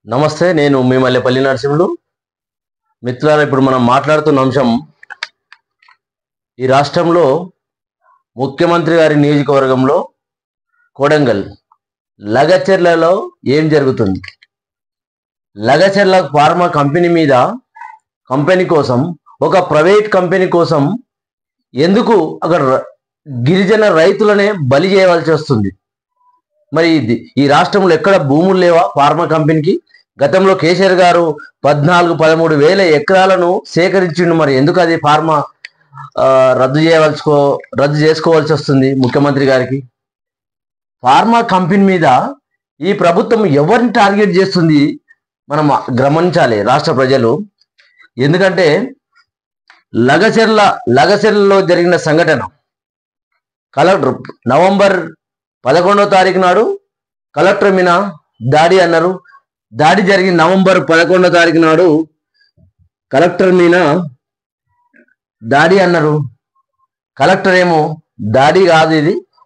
నమస్తే, నేను మీ మల్లెపల్లి నరసింహులు. మిత్రులారా, ఇప్పుడు మనం మాట్లాడుతున్న అంశం ఈ రాష్ట్రంలో ముఖ్యమంత్రి గారి నియోజకవర్గంలో కొడంగల్ లగచెర్లలో ఏం జరుగుతుంది. లగచెర్ల ఫార్మా కంపెనీ కోసం ఒక ప్రైవేట్ కంపెనీ కోసం ఎందుకు అక్కడ గిరిజన రైతులనే బలి చేయవలసి వస్తుంది? మరి ఈ రాష్ట్రంలో ఎక్కడ భూములు లేవా ఫార్మా కంపెనీకి? గతంలో కేసీఆర్ గారు 14-13 వేల ఎకరాలను సేకరించిండు. మరి ఎందుకు అది ఫార్మా రద్దు చేసుకోవాల్సి వస్తుంది ముఖ్యమంత్రి గారికి? ఫార్మా కంపెనీ మీద ఈ ప్రభుత్వం ఎవరిని టార్గెట్ చేస్తుంది మనం గమనించాలి రాష్ట్ర ప్రజలు. ఎందుకంటే లగచెర్లలో జరిగిన సంఘటన కలెక్టర్ నవంబర్ 11వ తారీఖు నాడు కలెక్టర్ మీద దాడి అన్నారు. దాడి జరిగిన నవంబర్ 11వ తారీఖు నాడు కలెక్టర్ మీద దాడి అన్నారు. కలెక్టర్ ఏమో దాడి కాదు,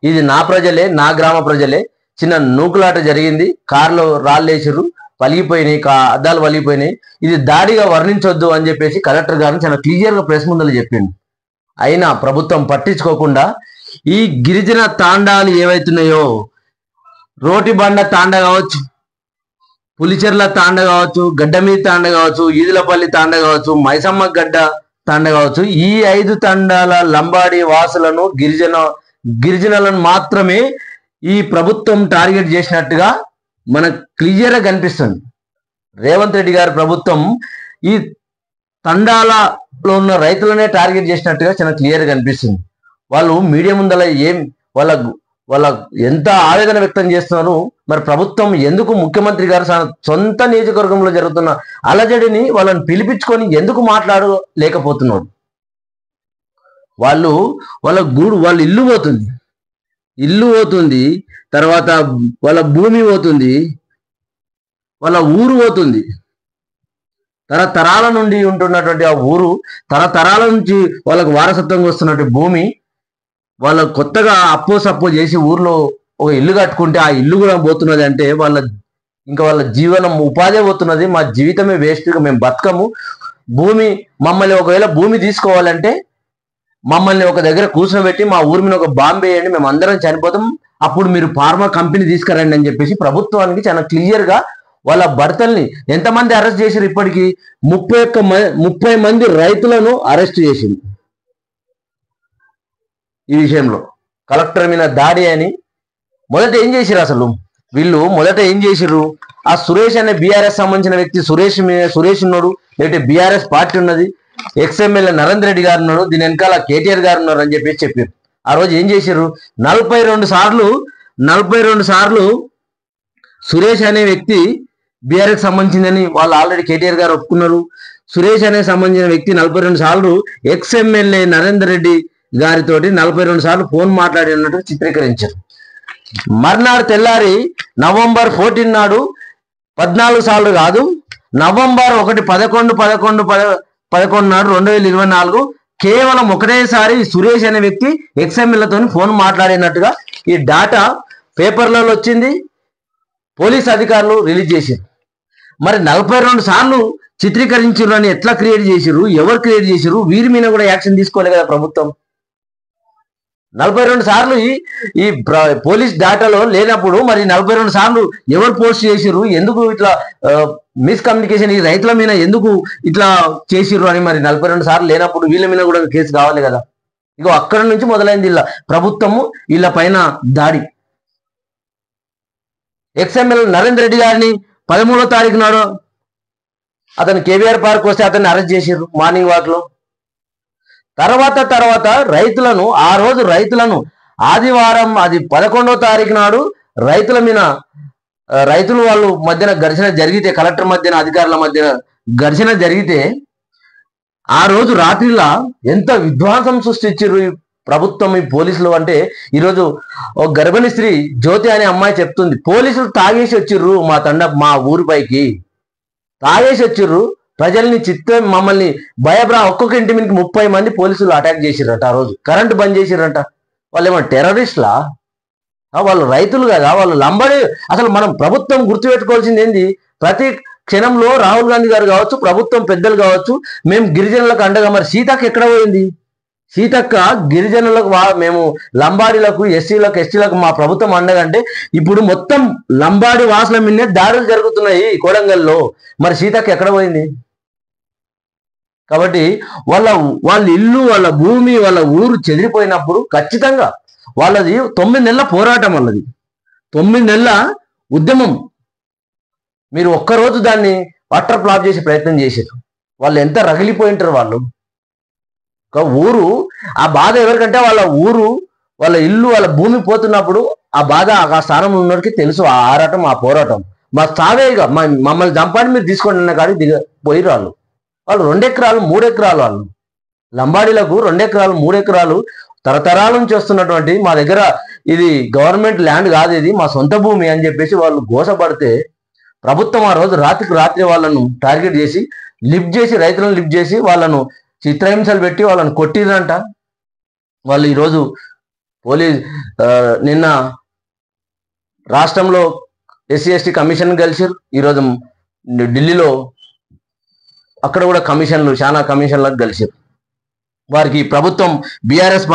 ఇది నా ప్రజలే, నా గ్రామ ప్రజలే, చిన్న నూకులాట జరిగింది, కారులో రాళ్ళేసారు, పలిగిపోయినాయి, అద్దాలు పలిగిపోయినాయి, ఇది దాడిగా వర్ణించొద్దు అని చెప్పేసి కలెక్టర్ గారిని చాలా క్లియర్గా ప్రెస్ ముందలు చెప్పిండు. అయినా ప్రభుత్వం పట్టించుకోకుండా ఈ గిరిజన తాండాలు ఏవైతున్నాయో, రోటిబండ తాండ కావచ్చు, పులిచెర్ల తాండ కావచ్చు, గడ్డమీద తాండ కావచ్చు, ఈదులపల్లి తాండ కావచ్చు, మైసమ్మ గడ్డ తాండ కావచ్చు, ఈ 5 తాండాల లంబాడి వాసులను గిరిజనులను మాత్రమే ఈ ప్రభుత్వం టార్గెట్ చేసినట్టుగా మనకు క్లియర్గా కనిపిస్తుంది. రేవంత్ రెడ్డి గారి ప్రభుత్వం ఈ తండాలలో ఉన్న రైతులనే టార్గెట్ చేసినట్టుగా చాలా క్లియర్గా కనిపిస్తుంది. వాళ్ళు మీడియా ముందల వాళ్ళ ఎంత ఆవేదన వ్యక్తం చేస్తున్నారు. మరి ప్రభుత్వం ఎందుకు ముఖ్యమంత్రి గారు సొంత నియోజకవర్గంలో జరుగుతున్న అలజడిని వాళ్ళని పిలిపించుకొని ఎందుకు మాట్లాడలేకపోతున్నారు? వాళ్ళ ఇల్లు పోతుంది, తర్వాత వాళ్ళ భూమి పోతుంది, వాళ్ళ ఊరు పోతుంది. తరతరాల నుండి ఉంటున్నటువంటి ఆ ఊరు, తరతరాల నుంచి వాళ్ళకు వారసత్వంగా వస్తున్నటువంటి భూమి, వాళ్ళ కొత్తగా అప్పో చేసి ఊర్లో ఒక ఇల్లు కట్టుకుంటే ఆ ఇల్లు కూడా పోతున్నది అంటే వాళ్ళ జీవనం ఉపాధి పోతున్నది. మా జీవితమే వేస్ట్గా, మేము బతకము. మమ్మల్ని ఒకవేళ భూమి తీసుకోవాలంటే మమ్మల్ని ఒక దగ్గర కూర్చోబెట్టి మా ఊరి మీద ఒక బాంబు వేయండి, మేము అందరం చనిపోతాం, అప్పుడు మీరు ఫార్మా కంపెనీ తీసుకురండి అని చెప్పేసి ప్రభుత్వానికి చాలా క్లియర్గా వాళ్ళ భర్తల్ని ఎంతమంది అరెస్ట్ చేశారు? ఇప్పటికీ 30 మంది రైతులను అరెస్ట్ చేసింది. ఈ విషయంలో కలెక్టర్ మీద దాడి అని మొదట ఏం చేసిరు? మొదట ఏం చేసిర్రు? ఆ సురేష్ అనే బీఆర్ఎస్ సంబంధించిన వ్యక్తి, సురేష్ ఉన్నాడు, లేకపోతే బీఆర్ఎస్ పార్టీ ఉన్నది, ఎక్స్ఎమ్మెల్యే నరేంద్ర రెడ్డి గారు ఉన్నాడు, దీని వెనకాల కేటీఆర్ గారు ఉన్నారు అని చెప్పేసి చెప్పారు. ఆ రోజు ఏం చేసిర్రు? 42 సార్లు సురేష్ అనే వ్యక్తి బీఆర్ఎస్ సంబంధించిందని వాళ్ళు ఆల్రెడీ కేటీఆర్ గారు ఒప్పుకున్నారు. సురేష్ అనే సంబంధించిన వ్యక్తి 42 సార్లు ఎక్స్ఎమ్మెల్యే నరేందర్ రెడ్డి గారితోటి 42 సార్లు ఫోన్ మాట్లాడినట్టు చిత్రీకరించారు. మర్నాడు తెల్లారి నవంబర్ 14 నాడు 14 సార్లు కాదు, నవంబర్ 1, 11 నాడు 2024 కేవలం ఒకటేసారి సురేష్ అనే వ్యక్తి ఎక్స్ఎమ్మెల్యేతో ఫోన్ మాట్లాడినట్టుగా ఈ డాటా పేపర్లలో వచ్చింది, పోలీస్ అధికారులు రిలీజ్ చేశారు. మరి 42 సార్లు చిత్రీకరించారు అని ఎట్లా క్రియేట్ చేసిరు? ఎవరు క్రియేట్ చేసిరు? వీరి మీద కూడా యాక్షన్ తీసుకోవాలి కదా ప్రభుత్వం. 42 సార్లు ఈ పోలీస్ డేటాలో లేనప్పుడు మరి 42 సార్లు ఎవరు పోస్ట్ చేసిర్రు? ఎందుకు ఇట్లా మిస్కమ్యూనికేషన్ ఈ రైతుల మీద ఎందుకు ఇట్లా చేసిర్రు అని మరి 42 సార్లు లేనప్పుడు వీళ్ళ మీద కూడా కేసు కావాలి కదా. ఇగో అక్కడ నుంచి మొదలైంది ప్రభుత్వము వీళ్ళ పైన దాడి. ఎక్స్ఎమ్మెల్యే నరేందర్ రెడ్డి గారిని 13వ తారీఖు నాడు అతను కేవీఆర్ పార్క్ వస్తే అతన్ని అరెస్ట్ చేసిర్రు మార్నింగ్ వాక్ లో. తర్వాత రైతులను ఆదివారం, అది 11వ తారీఖు నాడు రైతులు వాళ్ళు మధ్యన ఘర్షణ జరిగితే, కలెక్టర్ మధ్యన అధికారుల మధ్యన ఘర్షణ జరిగితే ఆ రోజు రాత్రిలా ఎంత విధ్వంసం సృష్టించారు ఈ ప్రభుత్వం, ఈ పోలీసులు. అంటే ఈరోజు ఒక గర్భిణీ స్త్రీ జ్యోతి అనే అమ్మాయి చెప్తుంది, పోలీసులు తాగేసి వచ్చిర్రు మా ఊరిపైకి, తాగేసి వచ్చిర్రు, ప్రజల్ని మమ్మల్ని ఒక్కొక్క ఇంటి మీదకి 30 మంది పోలీసులు అటాక్ చేసిర్రట. ఆ రోజు కరెంటు బంద్ చేసిర్రంట. వాళ్ళు ఏమన్నా టెర్రరిస్టులా? వాళ్ళు రైతులు కదా, వాళ్ళు లంబడి. అసలు మనం ప్రభుత్వం గుర్తుపెట్టుకోవాల్సింది ఏంది, ప్రతి క్షణంలో రాహుల్ గాంధీ గారు కావచ్చు, ప్రభుత్వం పెద్దలు కావచ్చు, మేము గిరిజనులకు అండగా. మరి సీతక్క ఎక్కడ పోయింది? సీతక్క గిరిజనులకు మేము లంబాడీలకు, ఎస్సీలకు, ఎస్టీలకు మా ప్రభుత్వం అండగంటే ఇప్పుడు మొత్తం లంబాడి వాసుల మీదే దాడులు జరుగుతున్నాయి కొడంగల్లో. మరి సీతక్క ఎక్కడ పోయింది? కాబట్టి వాళ్ళ ఇల్లు, వాళ్ళ భూమి, వాళ్ళ ఊరు చెదిరిపోయినప్పుడు ఖచ్చితంగా వాళ్ళది 9 నెలల పోరాటం, వాళ్ళది 9 నెలల ఉద్యమం. మీరు ఒక్కరోజు దాన్ని వాటర్ ఫ్లాప్ చేసే ప్రయత్నం చేశారు. వాళ్ళు ఎంత రగిలిపోయింటారు వాళ్ళు. ఒక ఊరు ఆ బాధ ఎవరికంటే వాళ్ళ ఊరు, వాళ్ళ ఇల్లు, వాళ్ళ భూమి పోతున్నప్పుడు ఆ బాధ ఆ స్థానంలో ఉన్నోడికి తెలుసు. ఆ ఆరాటం, ఆ పోరాటం. మా సావేగా మమ్మల్ని చంపండి, మీరు తీసుకోండి అన్న కాడికి పోయి వాళ్ళు 2 ఎకరాలు 3 ఎకరాలు, వాళ్ళు లంబాడీలకు 2 ఎకరాలు 3 ఎకరాలు తరతరాల నుంచి వస్తున్నటువంటి మా దగ్గర ఇది గవర్నమెంట్ ల్యాండ్ కాదు, ఇది మా సొంత భూమి అని చెప్పేసి వాళ్ళు గోసపడితే ప్రభుత్వం ఆ రోజు రాత్రికి రాత్రి వాళ్ళను టార్గెట్ చేసి లిఫ్ట్ చేసి, రైతులను లిఫ్ట్ చేసి వాళ్ళను చిత్రహింసలు పెట్టి వాళ్ళను కొట్టిరంట. వాళ్ళు ఈరోజు నిన్న రాష్ట్రంలో ఎస్సీ ఎస్టీ కమిషన్ కలిసారు. ఈరోజు ఢిల్లీలో అక్కడ కూడా కమిషన్లు, చాలా కమిషన్లకు కలిసారు. వారికి ప్రభుత్వం బీఆర్ఎస్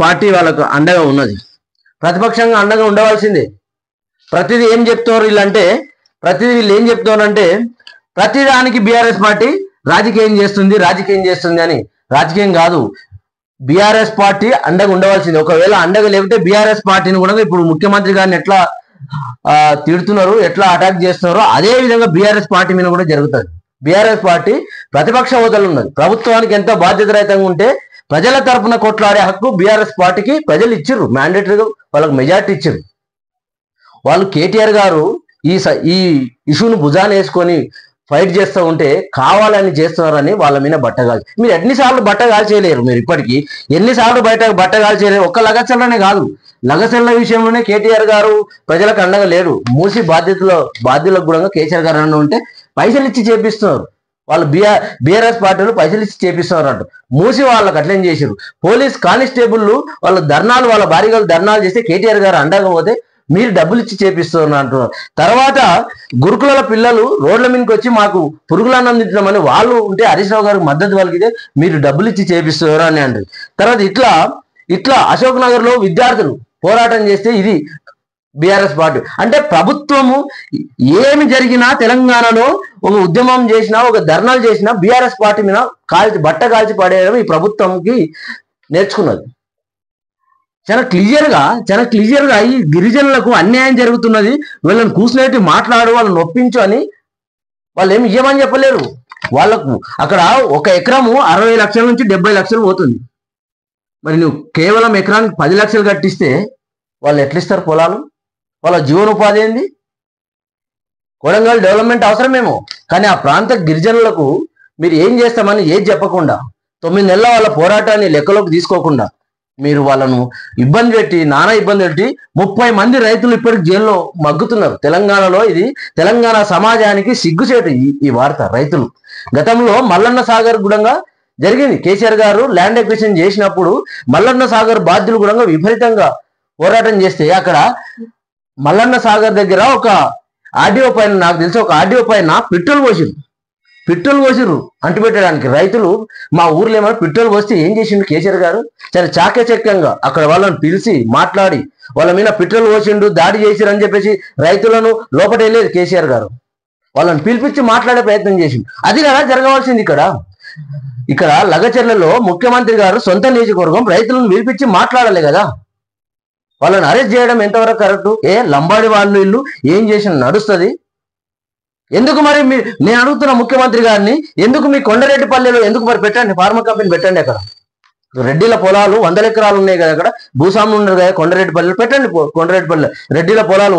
పార్టీ వాళ్ళకు అండగా ఉన్నది. ప్రతిపక్షంగా అండగా ఉండవలసిందే. ప్రతిదీ ఏం చెప్తున్నారు వీళ్ళంటే, వీళ్ళు ఏం చెప్తున్నారంటే ప్రతిదానికి బీఆర్ఎస్ పార్టీ రాజకీయం చేస్తుంది అని. రాజకీయం కాదు, బీఆర్ఎస్ పార్టీ అండగా ఉండవలసింది. ఒకవేళ అండగా లేకపోతే బీఆర్ఎస్ పార్టీని కూడా ఇప్పుడు ముఖ్యమంత్రి గారిని ఎట్లా తిడుతున్నారు, ఎట్లా అటాక్ చేస్తున్నారో అదే విధంగా బీఆర్ఎస్ పార్టీ మీద కూడా జరుగుతుంది. బీఆర్ఎస్ పార్టీ ప్రతిపక్ష హోదాలు ఉన్నది. ప్రభుత్వానికి ఎంతో బాధ్యతారహితంగా ఉంటే ప్రజల తరపున కొట్లాడే హక్కు బీఆర్ఎస్ పార్టీకి ప్రజలు ఇచ్చిర్రు, మ్యాండేటరీగా వాళ్ళకి మెజార్టీ ఇచ్చిర్రు. వాళ్ళు కేటీఆర్ గారు ఈ ఇష్యూను భుజాన వేసుకొని ఫైట్ చేస్తూ ఉంటే కావాలని చేస్తున్నారని వాళ్ళ మీద బట్టగాల్చి, మీరు ఎన్నిసార్లు బట్టగాలు చేయలేరు. మీరు ఇప్పటికీ ఎన్నిసార్లు బట్టగాలు చేయలేరు. ఒక్క లగచల్లనే కాదు, లగచల్ల విషయంలోనే కేటీఆర్ గారు ప్రజలకు అండగా లేడు. మూసి బాధ్యులకు కూడా కేసీఆర్ గారు అన్న ఉంటే పైసలు ఇచ్చి చేపిస్తున్నారు. వాళ్ళు బీఆర్ఎస్ పార్టీలు పైసలు ఇచ్చి చేపిస్తున్నారు అంట. మూసి వాళ్ళకి అట్లేం చేశారు. పోలీస్ కానిస్టేబుల్ వాళ్ళ ధర్నాలు, వాళ్ళ భార్యలు ధర్నాలు చేస్తే కేటీఆర్ గారు అండగా పోతే మీరు డబ్బులు ఇచ్చి చేపిస్తున్నారు అంటున్నారు. తర్వాత గురుకుల పిల్లలు రోడ్ల మీదకి వచ్చి మాకు పురుగులను అందించమని వాళ్ళు ఉంటే హరీష్ రావు గారికి మద్దతు పలికితే మీరు డబ్బులు ఇచ్చి చేపిస్తున్నారు అని అంటారు. తర్వాత ఇట్లా అశోక్ నగర్ లో విద్యార్థులు పోరాటం చేస్తే ఇది బీఆర్ఎస్ పార్టీ అంటే. ప్రభుత్వము ఏమి జరిగినా తెలంగాణలో ఒక ఉద్యమం చేసినా, ఒక ధర్నాలు చేసినా బీఆర్ఎస్ పార్టీ మీద బట్ట కాల్చి పడేయడం ఈ ప్రభుత్వంకి నేర్చుకున్నది. చాలా క్లియర్గా ఈ గిరిజనులకు అన్యాయం జరుగుతున్నది, వీళ్ళని కూర్చునేటి మాట్లాడు, వాళ్ళని నొప్పించు అని వాళ్ళు ఏమి ఇవ్వమని చెప్పలేరు. వాళ్ళకు అక్కడ 1 ఎకరము 60 లక్షల నుంచి 70 లక్షలు పోతుంది. మరి నువ్వు కేవలం ఎకరానికి 10 లక్షలు కట్టిస్తే వాళ్ళు ఎట్లిస్తారు పొలాలు? వాళ్ళ జీవనోపాధి ఏంది? కొడంగల్ డెవలప్మెంట్ అవసరమేమో, కానీ ఆ ప్రాంత గిరిజనులకు మీరు ఏం చేస్తామని ఏది చెప్పకుండా 9 నెలల వాళ్ళ పోరాటాన్ని లెక్కలోకి తీసుకోకుండా మీరు వాళ్ళను ఇబ్బంది పెట్టి, నానా ఇబ్బంది పెట్టి 30 మంది రైతులు ఇప్పటికి జైల్లో మగ్గుతున్నారు. తెలంగాణలో ఇది తెలంగాణ సమాజానికి సిగ్గుచేటు ఈ వార్త. రైతులు గతంలో మల్లన్న సాగర్ గుడంగా జరిగింది. కేసీఆర్ గారు ల్యాండ్ ఎక్విజిషన్ చేసినప్పుడు మల్లన్న సాగర్ బాధ్యులు కూడా విపరీతంగా పోరాటం చేస్తే అక్కడ మల్లన్న సాగర్ దగ్గర ఒక ఆర్డీఓ పైన, నాకు తెలిసి ఒక ఆర్డీఓ పైన పెట్రోల్ పోసిర్రు అంటుపెట్టడానికి. రైతులు మా ఊర్లో ఏమైనా పెట్రోల్ పోస్తే ఏం చేసిండు కేసీఆర్ గారు? చాలా చాకచక్యంగా అక్కడ వాళ్ళని పిలిచి మాట్లాడి వాళ్ళ మీద పెట్రోల్ పోసిండు, దాడి చేసిరు అని చెప్పేసి రైతులను లోపల వెళ్ళేది కేసీఆర్ గారు. వాళ్ళని పిలిపించి మాట్లాడే ప్రయత్నం చేసిండు. అది కదా జరగవలసింది. ఇక్కడ లగచర్లలో ముఖ్యమంత్రి గారు సొంత నియోజకవర్గం రైతులను పిలిపించి మాట్లాడాలి కదా. వాళ్ళని అరెస్ట్ చేయడం ఎంతవరకు కరెక్ట్? లంబాడి వాళ్ళు ఇల్లు ఏం చేసిన నడుస్తుంది? ఎందుకు మరి నేను అడుగుతున్న ముఖ్యమంత్రి గారిని, ఎందుకు మీ కొండరెడ్డిపల్లెలో ఎందుకు మరి పెట్టండి, ఫార్మా కంపెనీ పెట్టండి. అక్కడ రెడ్డిల పొలాలు 100 ఎకరాలు ఉన్నాయి కదా, అక్కడ భూస్వాములు ఉన్నారు కదా, కొండరెడ్డిపల్లెలు పెట్టండి. కొండరెడ్డిపల్లె రెడ్డిల పొలాలు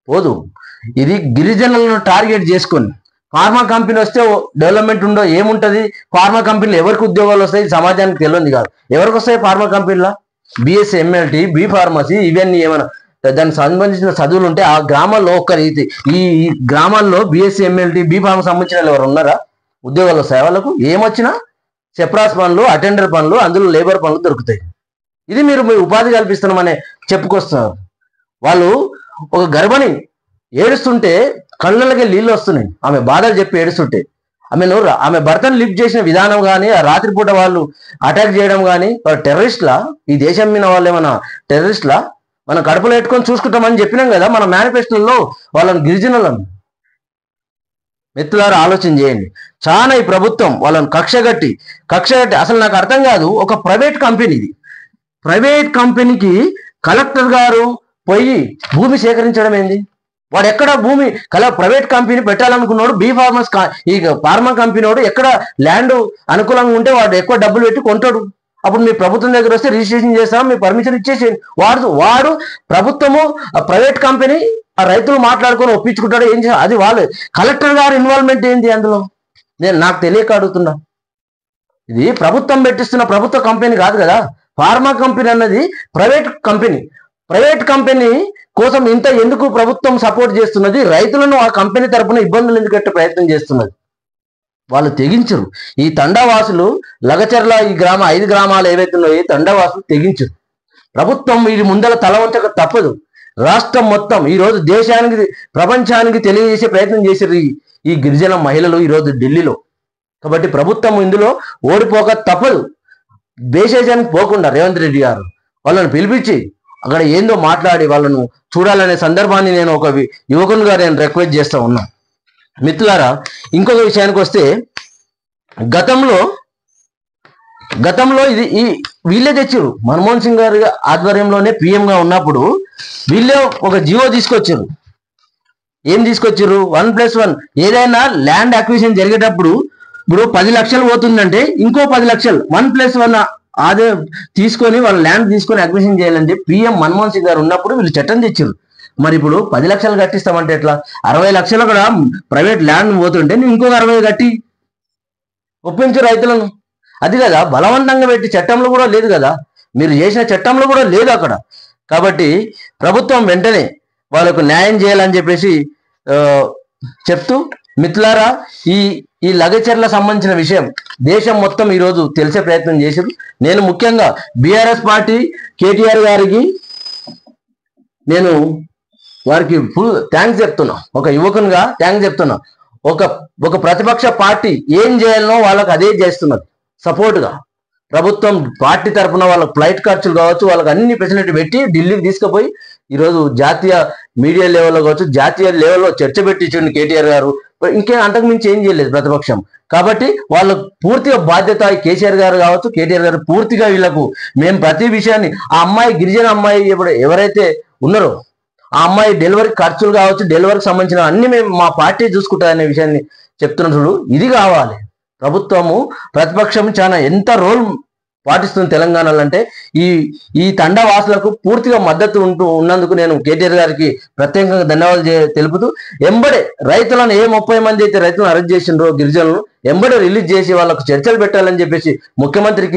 పోదు. ఇది గిరిజనులను టార్గెట్ చేసుకొని ఫార్మా కంపెనీ వస్తే డెవలప్మెంట్ ఉండో ఏముంటది? ఫార్మా కంపెనీలు ఎవరికి ఉద్యోగాలు వస్తాయి సమాజానికి తెలియదు కాదు. ఎవరికి వస్తాయి ఫార్మా కంపెనీలో? బిఎస్సీ, ఎంఎల్టీ, బి ఫార్మసీ, ఇవన్నీ ఏమైనా దానికి సంబంధించిన చదువులు ఉంటే ఆ గ్రామాల్లో ఈ గ్రామాల్లో బిఎస్సీ, ఎంఎల్టీ, బి ఫార్మసీ సంబంధించిన ఎవరు ఉన్నారా? ఉద్యోగాలు వస్తాయి వాళ్ళకు? ఏమొచ్చినా చెప్రాస్ పనులు, అటెండర్ పనులు, అందులో లేబర్ పనులు దొరుకుతాయి. ఇది మీరు మీ ఉపాధి కల్పిస్తున్నామని చెప్పుకొస్తున్నారు. వాళ్ళు ఒక గర్భిణి ఏడుస్తుంటే కళ్ళకి నీళ్ళు వస్తున్నాయి, ఆమె బాధలు చెప్పి ఏడుస్తుంటే. ఆమె భర్తను లిఫ్ట్ చేసిన విధానం కానీ, ఆ రాత్రిపూట వాళ్ళు అటాక్ చేయడం కానీ, టెర్రరిస్ట్లా? ఈ దేశం మీద వాళ్ళు ఏమన్నా టెర్రరిస్ట్లా? మనం కడుపులో పెట్టుకొని చూసుకుంటామని చెప్పినాం కదా మన మేనిఫెస్టోలో వాళ్ళని, గిరిజనులను. మిత్రులారా ఆలోచన చేయండి. చాలా ఈ ప్రభుత్వం వాళ్ళని కక్షగట్టి అసలు నాకు అర్థం కాదు. ఒక ప్రైవేట్ కంపెనీ, ఇది ప్రైవేట్ కంపెనీకి కలెక్టర్ గారు పోయి భూమి సేకరించడం ఏంది? వాడు ఎక్కడ భూమి ప్రైవేట్ కంపెనీ పెట్టాలనుకున్నాడు, ఈ ఫార్మా కంపెనీ వాడు ఎక్కడ ల్యాండ్ అనుకూలంగా ఉంటే వాడు ఎక్కువ డబ్బులు పెట్టి కొంటాడు. అప్పుడు మీ ప్రభుత్వం దగ్గర వస్తే రిజిస్ట్రేషన్ చేస్తాం, మీ పర్మిషన్ ఇచ్చేసేయండి. వాడు ప్రభుత్వము ప్రైవేట్ కంపెనీ ఆ రైతులు మాట్లాడుకొని ఒప్పించుకుంటాడు. ఏం చేయాలి అది వాళ్ళు. కలెక్టర్ గారు ఇన్వాల్వ్మెంట్ ఏంటి అందులో? నాకు తెలియక అడుగుతున్నా. ఇది ప్రభుత్వం పెట్టిస్తున్న ప్రభుత్వ కంపెనీ కాదు కదా. ఫార్మా కంపెనీ అన్నది ప్రైవేట్ కంపెనీ కోసం ఇంత ఎందుకు ప్రభుత్వం సపోర్ట్ చేస్తున్నది? రైతులను ఆ కంపెనీ తరపున ఇబ్బందులు ఎందుకు పెట్టే ప్రయత్నం చేస్తున్నది? వాళ్ళు తెగించరు. ఈ తండావాసులు లగచర్ల ఈ 5 గ్రామాలు ఏవైతే ఉన్నాయో ఈ తండావాసులు తెగించరు. ప్రభుత్వం వీరి ముందర తల వంచక తప్పదు. రాష్ట్రం మొత్తం ఈరోజు దేశానికి ప్రపంచానికి తెలియజేసే ప్రయత్నం చేశారు ఈ గిరిజన మహిళలు ఈరోజు ఢిల్లీలో. కాబట్టి ప్రభుత్వం ఇందులో ఓడిపోక తప్పదు. దేశానికి పోకుండా రేవంత్ రెడ్డి గారు వాళ్ళని పిలిపించి అక్కడ ఏందో మాట్లాడి వాళ్ళను చూడాలనే సందర్భాన్ని నేను ఒక యువకునిగా నేను రిక్వెస్ట్ చేస్తా ఉన్నా. మిత్రులారా, ఇంకొక విషయానికి వస్తే గతంలో ఇది వీళ్ళే తెచ్చారు. మన్మోహన్ సింగ్ గారి ఆధ్వర్యంలోనే పిఎంగా ఉన్నప్పుడు వీళ్ళే ఒక జీవో తీసుకొచ్చారు. ఏం తీసుకొచ్చారు? 1+1 ఏదైనా ల్యాండ్ అక్విజిషన్ జరిగేటప్పుడు ఇప్పుడు 10 లక్షలు పోతుందంటే ఇంకో 10 లక్షలు 1+1 అదే తీసుకొని వాళ్ళు ల్యాండ్ తీసుకొని అక్విజిషన్ చేయాలంటే పిఎం మన్మోహన్ సింగ్ గారు ఉన్నప్పుడు వీళ్ళు చట్టం తెచ్చారు. మరి ఇప్పుడు 10 లక్షలు కట్టిస్తామంటే ఎట్లా? 60 లక్షలు కూడా ప్రైవేట్ ల్యాండ్ పోతుంటే నువ్వు ఇంకొక 60 కట్టి ఒప్పించు రైతులను. అది కదా బలవంతంగా పెట్టి చట్టంలో కూడా లేదు కదా, మీరు చేసిన చట్టంలో కూడా లేదు అక్కడ. కాబట్టి ప్రభుత్వం వెంటనే వాళ్ళకు న్యాయం చేయాలని చెప్పేసి చెప్తూ, మిత్రులారా ఈ లగచర్ల సంబంధించిన విషయం దేశం మొత్తం ఈరోజు తెలిసే ప్రయత్నం చేశారు. నేను ముఖ్యంగా బీఆర్ఎస్ పార్టీ కేటీఆర్ గారికి నేను వారికి ఫుల్ థ్యాంక్స్ చెప్తున్నా. ఒక యువకునిగా థ్యాంక్స్ చెప్తున్నా. ఒక ప్రతిపక్ష పార్టీ ఏం చేయాలనో వాళ్ళకి అదే చేస్తున్నది సపోర్ట్గా. ప్రభుత్వం పార్టీ తరఫున వాళ్ళకి ఫ్లైట్ ఖర్చులు కావచ్చు, వాళ్ళకి అన్ని ఫెసిలిటీ పెట్టి ఢిల్లీకి తీసుకుపోయి ఈరోజు జాతీయ మీడియా లెవెల్లో కావచ్చు, జాతీయ లెవెల్లో చర్చ పెట్టించండి కేటీఆర్ గారు. ఇంకేం అంతకు మించి ఏం చేయలేదు ప్రతిపక్షం. కాబట్టి వాళ్ళకు పూర్తిగా బాధ్యత కేసీఆర్ గారు కావచ్చు, కేటీఆర్ గారు పూర్తిగా వీళ్ళకు మేము ప్రతి విషయాన్ని ఆ అమ్మాయి గిరిజన అమ్మాయి ఎవరైతే ఉన్నారో ఆ అమ్మాయి డెలివరీ ఖర్చులు కావచ్చు, డెలివరీకి సంబంధించిన అన్ని మేము మా పార్టీ చూసుకుంటుంది అనే విషయాన్ని చెప్తున్న చూడు. ఇది కావాలి. ప్రభుత్వము ప్రతిపక్షం చాలా ఎంత రోల్ పాటిస్తుంది తెలంగాణలో అంటే ఈ తండావాసులకు పూర్తిగా మద్దతు ఉన్నందుకు నేను కేటీఆర్ గారికి ప్రత్యేకంగా ధన్యవాదాలు తెలుపుతూ, ఎంబడే రైతులను 30 మంది అయితే రైతులను అరెస్ట్ చేసిండ్రో గిరిజనులను ఎంబడే రిలీజ్ చేసి వాళ్ళకు చర్చలు పెట్టాలని చెప్పేసి ముఖ్యమంత్రి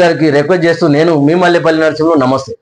గారికి రిక్వెస్ట్ చేస్తూ నేను మీ మల్లెపల్లి నరసింహులు. నమస్తే.